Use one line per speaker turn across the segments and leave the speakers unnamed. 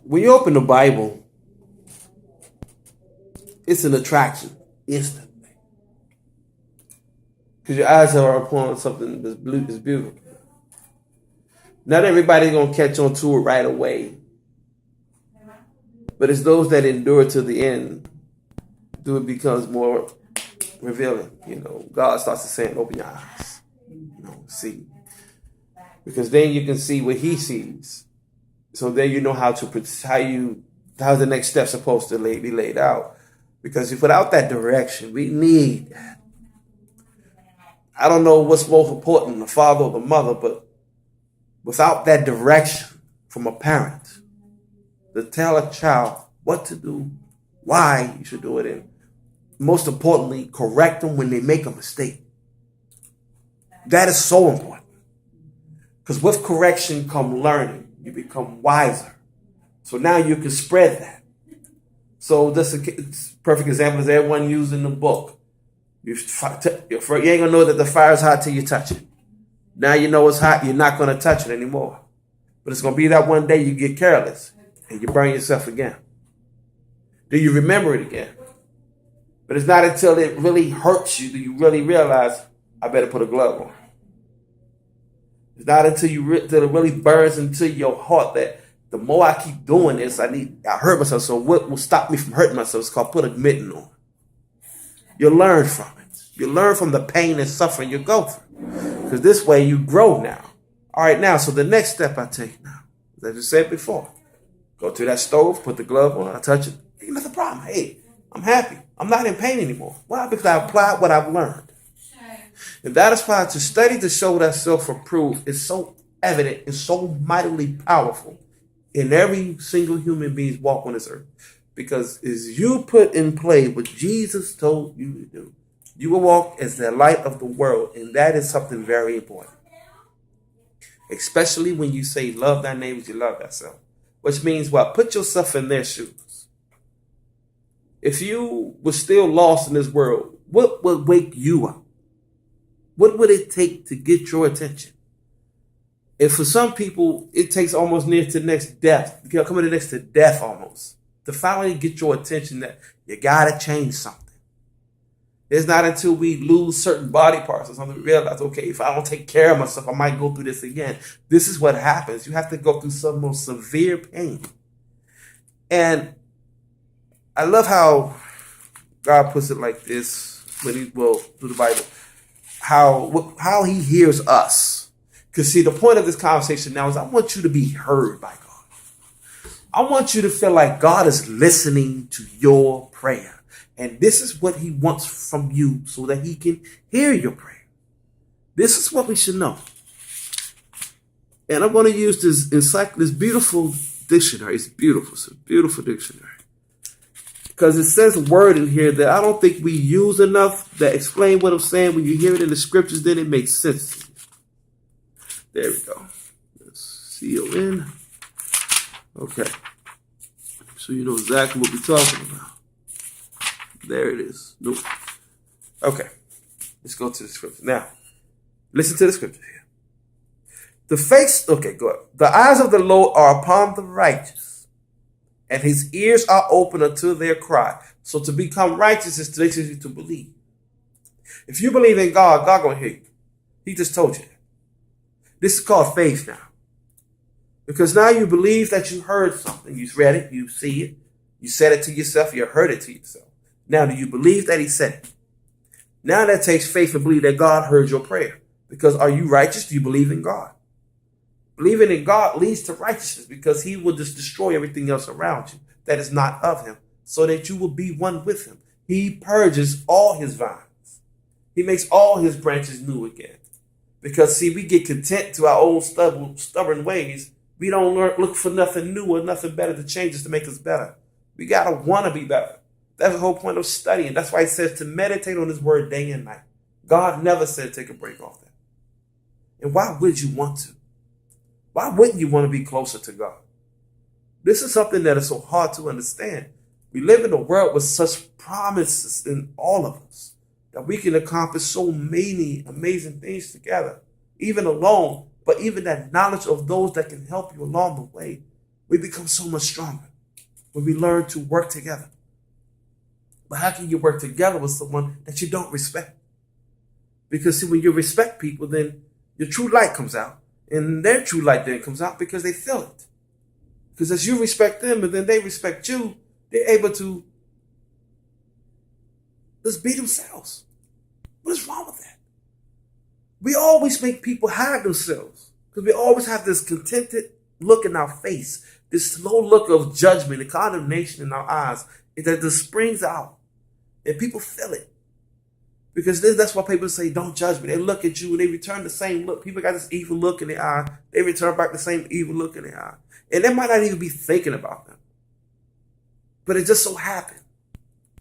when you open the Bible, it's an attraction instantly because your eyes are upon something that's blue, is beautiful. Not everybody's gonna catch on to it right away, but it's those that endure to the end. Do it becomes more revealing. God starts to say, "Open your eyes, see," because then you can see what He sees. So then you know how the next step supposed to be laid out. Because without that direction, we need that. I don't know what's most important, the father or the mother, but without that direction from a parent to tell a child what to do, why you should do it, and most importantly, correct them when they make a mistake. That is so important. Because with correction come learning. You become wiser. So now you can spread that. So this is a perfect example is everyone using the book. You ain't going to know that the fire is hot till you touch it. Now you know it's hot, you're not going to touch it anymore. But it's going to be that one day you get careless and you burn yourself again. Do you remember it again? But it's not until it really hurts you do you really realize, I better put a glove on. It's not until it really burns into your heart that the more I keep doing this, I hurt myself. So what will stop me from hurting myself is called put a mitten on. You learn from it. You learn from the pain and suffering you go through. Because this way you grow now. All right, now, so the next step I take now, as I said before, go to that stove, put the glove on, I touch it. Ain't nothing problem. Hey, I'm happy. I'm not in pain anymore. Why? Because I applied what I've learned. And that is why to study to show that self-approved is so evident and so mightily powerful in every single human being's walk on this earth. Because as you put in play what Jesus told you to do, you will walk as the light of the world. And that is something very important. Especially when you say, love thy neighbor as you love thyself. Which means what? Put yourself in their shoes. If you were still lost in this world, what would wake you up? What would it take to get your attention? And for some people, it takes almost near to next death, coming to next to death almost, to finally get your attention that you got to change something. It's not until we lose certain body parts or something we realize, okay, if I don't take care of myself, I might go through this again. This is what happens. You have to go through some most severe pain. And I love how God puts it like this through the Bible. How He hears us. Because see, the point of this conversation now is I want you to be heard by God. I want you to feel like God is listening to your prayer. And this is what He wants from you so that He can hear your prayer. This is what we should know. And I'm going to use this beautiful dictionary. It's beautiful. It's a beautiful dictionary. Because it says a word in here that I don't think we use enough that explain what I'm saying. When you hear it in the scriptures, then it makes sense to you. There we go. C-O-N. Okay. So you know exactly what we're talking about. There it is. Nope. Okay. Let's go to the scripture. Now, listen to the scripture here. Go up. The eyes of the Lord are upon the righteous, and His ears are open unto their cry. So to become righteous is to believe. If you believe in God, God gonna hear you. He just told you that. This is called faith now. Because now you believe that you heard something. You read it, you see it, you said it to yourself, you heard it to yourself. Now do you believe that He said it? Now that takes faith to believe that God heard your prayer. Because are you righteous? Do you believe in God? Believing in God leads to righteousness because He will just destroy everything else around you that is not of Him so that you will be one with Him. He purges all His vines. He makes all His branches new again. Because, see, we get content to our old stubborn ways. We don't look for nothing new or nothing better to change us to make us better. We got to want to be better. That's the whole point of studying. That's why it says to meditate on His word day and night. God never said take a break off that. And why would you want to? Why wouldn't you want to be closer to God? This is something that is so hard to understand. We live in a world with such promises in all of us that we can accomplish so many amazing things together, even alone, but even that knowledge of those that can help you along the way We become so much stronger when we learn to work together. But how can you work together with someone that you don't respect? Because see, when you respect people, then your true light comes out. And their true light then comes out because they feel it. Because as you respect them and then they respect you, they're able to just be themselves. What is wrong with that? We always make people hide themselves because we always have this contented look in our face, this slow look of judgment and condemnation in our eyes that just springs out. And people feel it. Because that's why people say, don't judge me. They look at you and they return the same look. People got this evil look in their eye. They return back the same evil look in their eye. And they might not even be thinking about them. But it just so happened.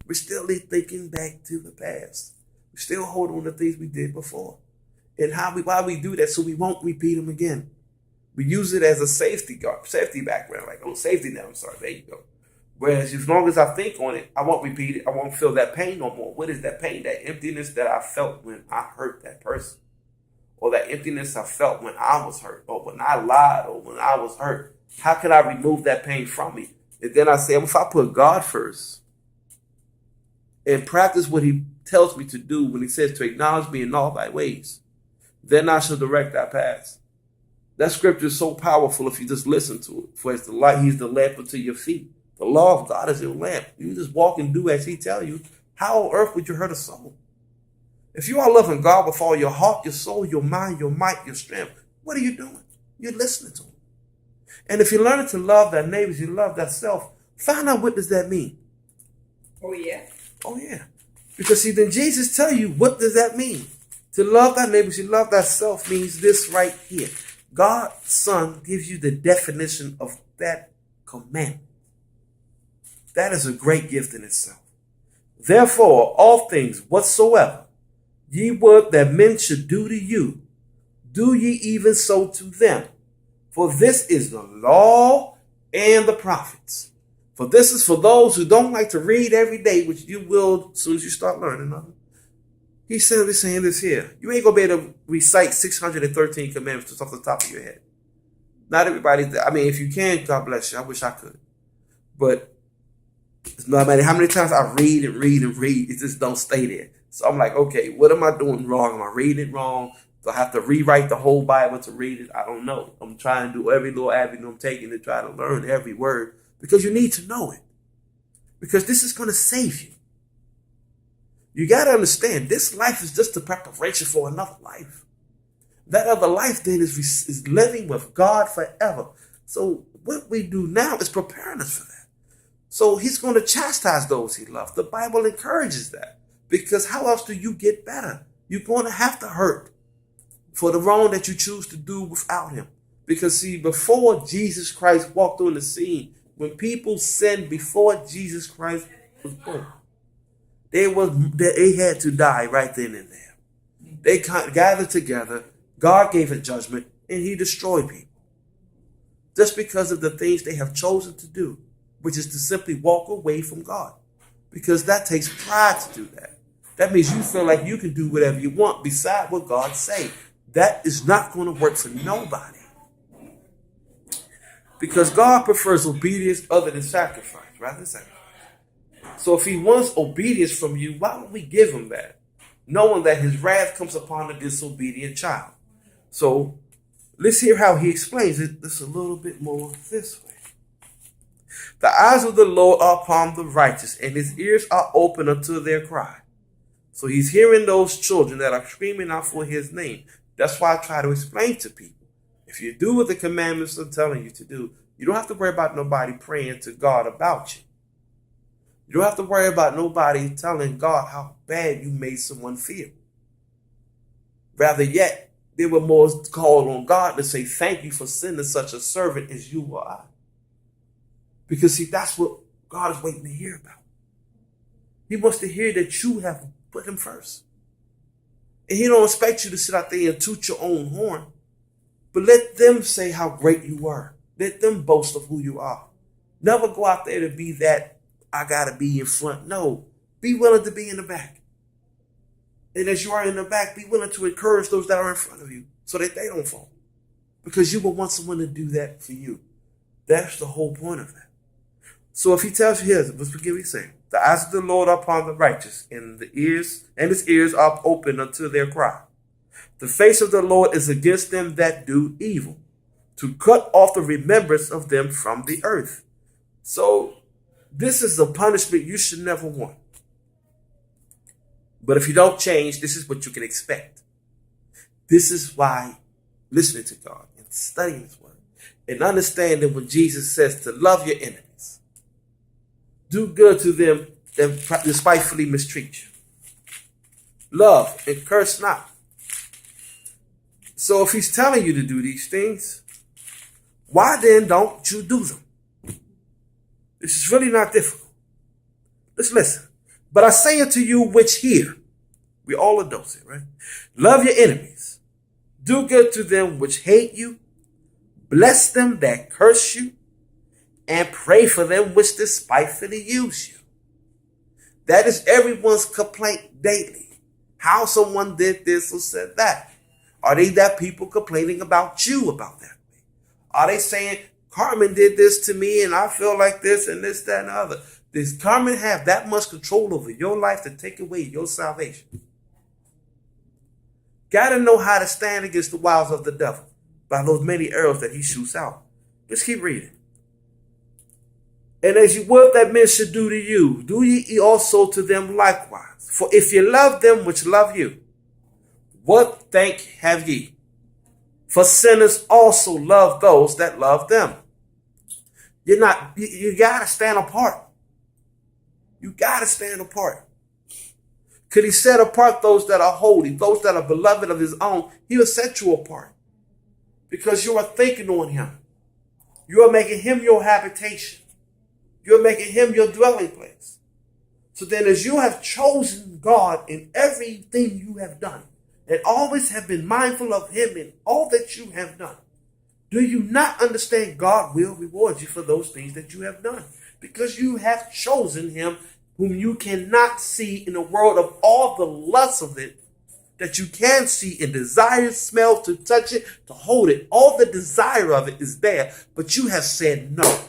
We're still thinking back to the past. We still hold on to things we did before. And why we do that, so we won't repeat them again. We use it as a safety background, like, oh, safety net, I'm sorry, there you go. Whereas as long as I think on it, I won't repeat it. I won't feel that pain no more. What is that pain? That emptiness that I felt when I hurt that person. Or that emptiness I felt when I was hurt. Or when I lied. Or when I was hurt. How can I remove that pain from me? And then I say, if I put God first and practice what he tells me to do when he says to acknowledge me in all thy ways, then I shall direct thy paths. That scripture is so powerful if you just listen to it. For it's the light, he's the lamp unto your feet. The law of God is your lamp. You just walk and do as he tells you. How on earth would you hurt a soul? If you are loving God with all your heart, your soul, your mind, your might, your strength, what are you doing? You're listening to him. And if you're learning to love thy neighbors, you love thyself, find out what does that mean.
Oh, yeah.
Oh, yeah. Because see, then Jesus tell you, what does that mean? To love thy neighbors, you love thyself means this right here. God's Son gives you the definition of that commandment. That is a great gift in itself. Therefore, all things whatsoever ye would that men should do to you, do ye even so to them. For this is the law and the prophets. For this is for those who don't like to read every day, which you will as soon as you start learning of it. He's simply saying this here. You ain't going to be able to recite 613 commandments just off the top of your head. Not everybody. I mean, if you can, God bless you. I wish I could. But no matter how many times I read and read and read, it just don't stay there. So I'm like, okay, what am I doing wrong? Am I reading it wrong? Do I have to rewrite the whole Bible to read it? I don't know. I'm trying to do every little avenue I'm taking to try to learn every word because you need to know it. Because this is going to save you. You got to understand, this life is just a preparation for another life. That other life then is living with God forever. So what we do now is preparing us for that. So he's going to chastise those he loves. The Bible encourages that. Because how else do you get better? You're going to have to hurt for the wrong that you choose to do without him. Because see, before Jesus Christ walked on the scene, when people sinned before Jesus Christ was born, they had to die right then and there. They gathered together. God gave a judgment and he destroyed people. Just because of the things they have chosen to do, which is to simply walk away from God. Because that takes pride to do that. That means you feel like you can do whatever you want beside what God say. That is not going to work for nobody. Because God prefers obedience other than sacrifice, rather than sacrifice. So if he wants obedience from you, why would we give him that? Knowing that his wrath comes upon a disobedient child. So let's hear how he explains it just a little bit more this way. The eyes of the Lord are upon the righteous, and his ears are open unto their cry. So he's hearing those children that are screaming out for his name. That's why I try to explain to people. If you do what the commandments are telling you to do, you don't have to worry about nobody praying to God about you. You don't have to worry about nobody telling God how bad you made someone feel. Rather yet, they were more called on God to say, thank you for sending such a servant as you or I. Because see, that's what God is waiting to hear about. He wants to hear that you have put him first. And he don't expect you to sit out there and toot your own horn. But let them say how great you are. Let them boast of who you are. Never go out there to be that, I got to be in front. No, be willing to be in the back. And as you are in the back, be willing to encourage those that are in front of you so that they don't fall. Because you will want someone to do that for you. That's the whole point of that. So if he tells you here, let's begin with saying, the eyes of the Lord are upon the righteous, and his ears are open unto their cry. The face of the Lord is against them that do evil, to cut off the remembrance of them from the earth. So this is a punishment you should never want. But if you don't change, this is what you can expect. This is why listening to God and studying His Word and understanding when Jesus says to love your enemies, do good to them that despitefully mistreat you, love and curse not. So if He's telling you to do these things, why then don't you do them? This is really not difficult. Let's listen. But I say unto you which hear, we all adults here, right? Love your enemies. Do good to them which hate you. Bless them that curse you. And pray for them which despitefully use you. That is everyone's complaint daily. How someone did this or said that. Are they that people complaining about you about that? Are they saying, Carmen did this to me and I feel like this and this, that, and the other? Does Carmen have that much control over your life to take away your salvation? Got to know how to stand against the wiles of the devil by those many arrows that he shoots out. Let's keep reading. And as you would that men should do to you, do ye also to them likewise. For if ye love them which love you, what thank have ye? For sinners also love those that love them. You got to stand apart. You got to stand apart. Could He set apart those that are holy, those that are beloved of His own? He will set you apart because you are thinking on Him. You are making Him your habitation. You're making Him your dwelling place. So then as you have chosen God in everything you have done and always have been mindful of Him in all that you have done, do you not understand God will reward you for those things that you have done? Because you have chosen Him whom you cannot see in the world of all the lusts of it that you can see and desire, smell, to touch it, to hold it. All the desire of it is there, but you have said no.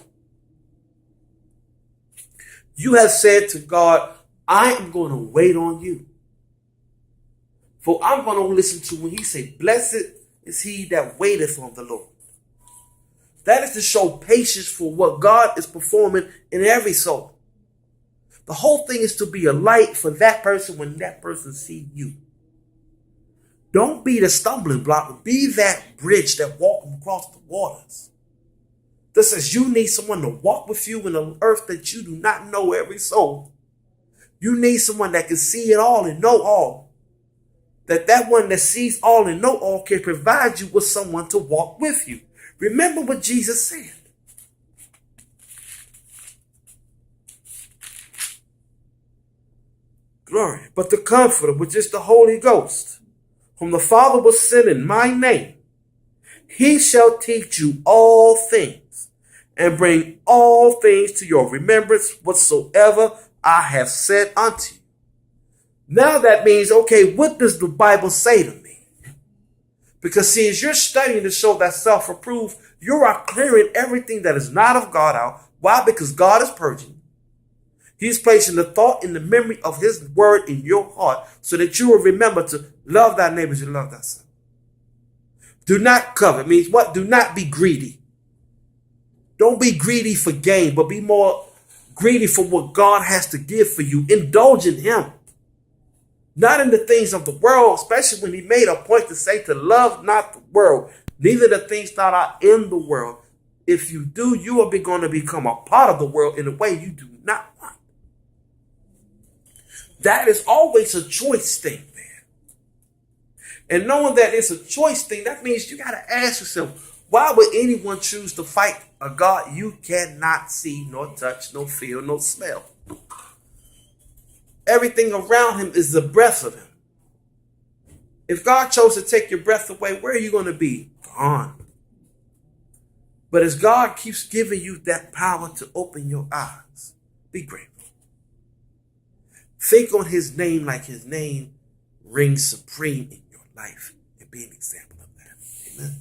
You have said to God, I am going to wait on you. For I'm going to listen to when He say, blessed is he that waiteth on the Lord. That is to show patience for what God is performing in every soul. The whole thing is to be a light for that person when that person sees you. Don't be the stumbling block. Be that bridge that walks across the waters. That says you need someone to walk with you in an earth that you do not know every soul. You need someone that can see it all and know all. That one that sees all and know all can provide you with someone to walk with you. Remember what Jesus said. Glory. But the Comforter, which is the Holy Ghost, whom the Father will send in my name, He shall teach you all things and bring all things to your remembrance whatsoever I have said unto you. Now that means, okay, what does the Bible say to me? Because see, as you're studying to show that self-approved, you are clearing everything that is not of God out. Why? Because God is purging. He's placing the thought and the memory of His word in your heart so that you will remember to love thy neighbors and love thyself. Do not covet. Means what? Do not be greedy. Don't be greedy for gain, but be more greedy for what God has to give for you. Indulge in Him. Not in the things of the world, especially when He made a point to say to love not the world, neither the things that are in the world. If you do, you are going to become a part of the world in a way you do not want. That is always a choice thing, man. And knowing that it's a choice thing, that means you got to ask yourself, why would anyone choose to fight a God you cannot see, nor touch, nor feel, nor smell? Everything around Him is the breath of Him. If God chose to take your breath away, where are you going to be? Gone. But as God keeps giving you that power to open your eyes, be grateful. Think on His name like His name rings supreme in your life and be an example of that. Amen.